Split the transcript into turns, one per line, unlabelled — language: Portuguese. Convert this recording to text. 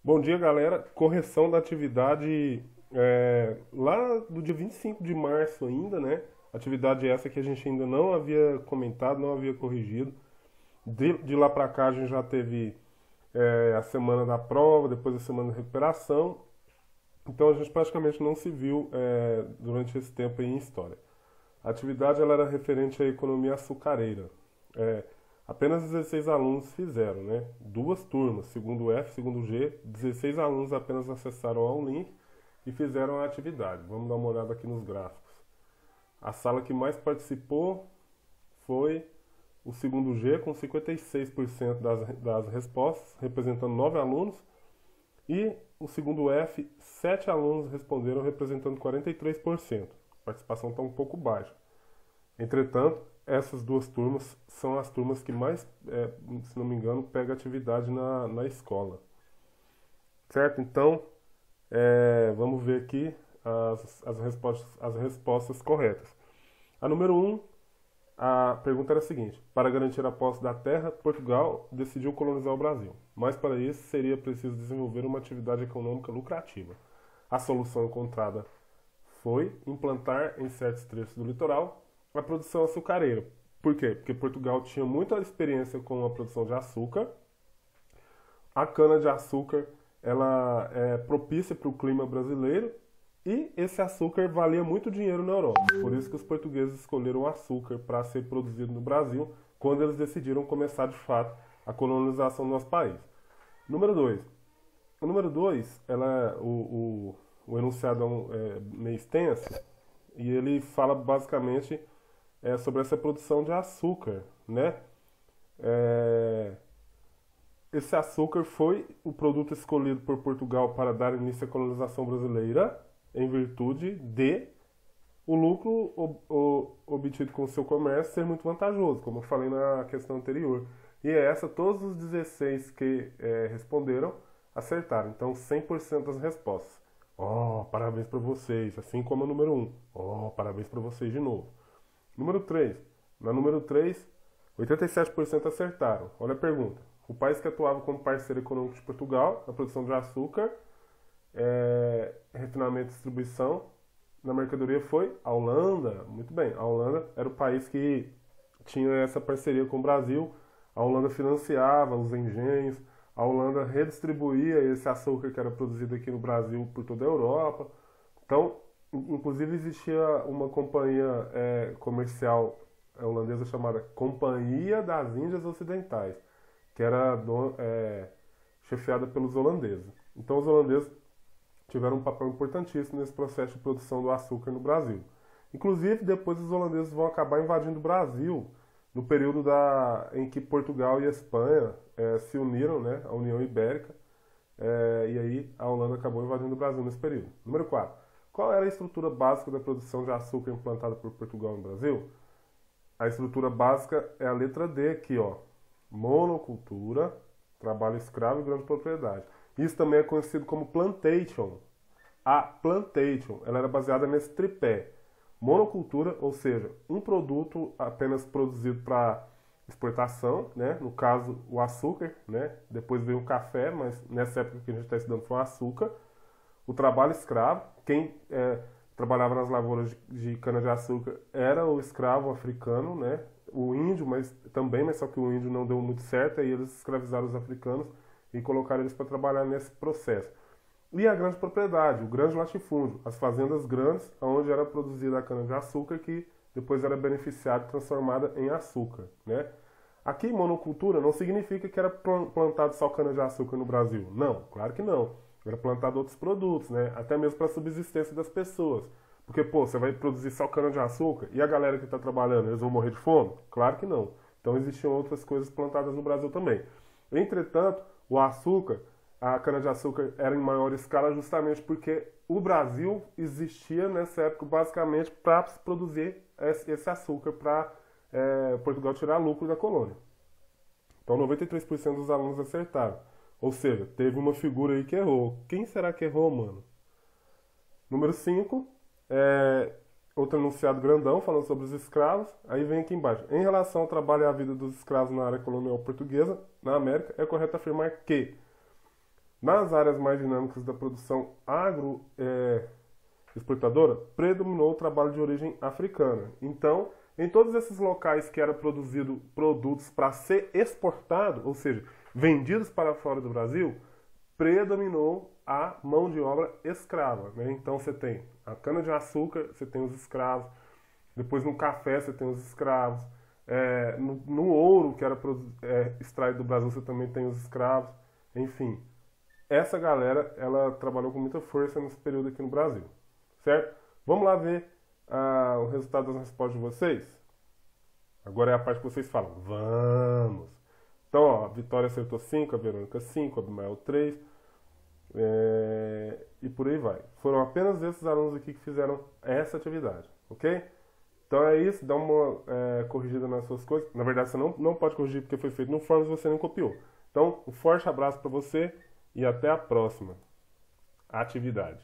Bom dia, galera. Correção da atividade lá do dia 25 de março ainda, né? Atividade essa que a gente ainda não havia comentado, não havia corrigido. De lá para cá a gente já teve a semana da prova, depois a semana de recuperação. Então a gente praticamente não se viu durante esse tempo aí em história. A atividade ela era referente à economia açucareira. É, Apenas 16 alunos fizeram, né? Duas turmas, segundo F, segundo G, 16 alunos apenas acessaram ao link e fizeram a atividade. Vamos dar uma olhada aqui nos gráficos. A sala que mais participou foi o segundo G, com 56% das respostas, representando 9 alunos, e o segundo F, 7 alunos responderam, representando 43%. A participação está um pouco baixa. Entretanto, essas duas turmas são as turmas que mais, se não me engano, pega atividade na escola. Certo? Então, vamos ver aqui as respostas corretas. A número 1, a pergunta era a seguinte: para garantir a posse da terra, Portugal decidiu colonizar o Brasil. Mas para isso seria preciso desenvolver uma atividade econômica lucrativa. A solução encontrada foi implantar em certos trechos do litoral a produção açucareira. Por quê? Porque Portugal tinha muita experiência com a produção de açúcar. A cana-de-açúcar ela é propícia para o clima brasileiro e esse açúcar valia muito dinheiro na Europa. Por isso que os portugueses escolheram o açúcar para ser produzido no Brasil quando eles decidiram começar de fato a colonização do nosso país. Número 2. O número 2, o enunciado é meio extenso e ele fala basicamente sobre essa produção de açúcar, né? Esse açúcar foi o produto escolhido por Portugal para dar início à colonização brasileira, em virtude de o lucro obtido com o seu comércio ser muito vantajoso, como eu falei na questão anterior. E todos os 16 que responderam acertaram. Então, 100% das respostas. Oh, parabéns para vocês, assim como a número 1. Oh, parabéns para vocês de novo. Número 3. Na número 3, 87% acertaram. Olha a pergunta. O país que atuava como parceiro econômico de Portugal na produção de açúcar, refinamento e distribuição na mercadoria foi a Holanda. Muito bem, a Holanda era o país que tinha essa parceria com o Brasil. A Holanda financiava os engenhos, a Holanda redistribuía esse açúcar que era produzido aqui no Brasil por toda a Europa. Então, inclusive existia uma companhia comercial holandesa chamada Companhia das Índias Ocidentais, que era chefiada pelos holandeses. Então os holandeses tiveram um papel importantíssimo nesse processo de produção do açúcar no Brasil. Inclusive, depois os holandeses vão acabar invadindo o Brasil no período em que Portugal e a Espanha se uniram, né, a União Ibérica, e aí a Holanda acabou invadindo o Brasil nesse período. Número 4. Qual era a estrutura básica da produção de açúcar implantada por Portugal no Brasil? A estrutura básica é a letra D aqui, ó. Monocultura, trabalho escravo e grande propriedade. Isso também é conhecido como plantation. A plantation, ela era baseada nesse tripé. Monocultura, ou seja, um produto apenas produzido para exportação, né? No caso, o açúcar, né? Depois veio o café, mas nessa época que a gente está estudando foi o açúcar. O trabalho escravo, quem trabalhava nas lavouras de cana-de-açúcar era o escravo africano, né? O índio, mas só que o índio não deu muito certo, aí eles escravizaram os africanos e colocaram eles para trabalhar nesse processo. E a grande propriedade, o grande latifúndio, as fazendas grandes, onde era produzida a cana-de-açúcar, que depois era beneficiada e transformada em açúcar, né? Aqui, monocultura não significa que era plantado só cana-de-açúcar no Brasil. Não, claro que não. Era plantado outros produtos, né? Até mesmo para a subsistência das pessoas. Porque, pô, você vai produzir só cana-de-açúcar e a galera que está trabalhando, eles vão morrer de fome? Claro que não. Então existiam outras coisas plantadas no Brasil também. Entretanto, o açúcar, a cana-de-açúcar era em maior escala justamente porque o Brasil existia nessa época basicamente para produzir esse açúcar para Portugal tirar lucro da colônia. Então 93% dos alunos acertaram. Ou seja, teve uma figura aí que errou. Quem será que errou, mano? Número 5, outro enunciado grandão falando sobre os escravos. Aí vem aqui embaixo. Em relação ao trabalho e à vida dos escravos na área colonial portuguesa, na América, é correto afirmar que Nas áreas mais dinâmicas da produção exportadora, predominou o trabalho de origem africana. Então, em todos esses locais que era produzido produtos para ser exportado, ou seja, vendidos para fora do Brasil, predominou a mão de obra escrava, né? Então você tem a cana-de-açúcar, você tem os escravos, depois no café você tem os escravos, no ouro que era extraído do Brasil você também tem os escravos, enfim. Essa galera, ela trabalhou com muita força nesse período aqui no Brasil, certo? Vamos lá ver o resultado das respostas de vocês? Agora é a parte que vocês falam. Vamos! Então, ó, a Vitória acertou 5, a Verônica 5, a Abimael 3, e por aí vai. Foram apenas esses alunos aqui que fizeram essa atividade, ok? Então é isso, dá uma corrigida nas suas coisas. Na verdade, você não pode corrigir porque foi feito no Forms e você não copiou. Então, um forte abraço para você e até a próxima atividade.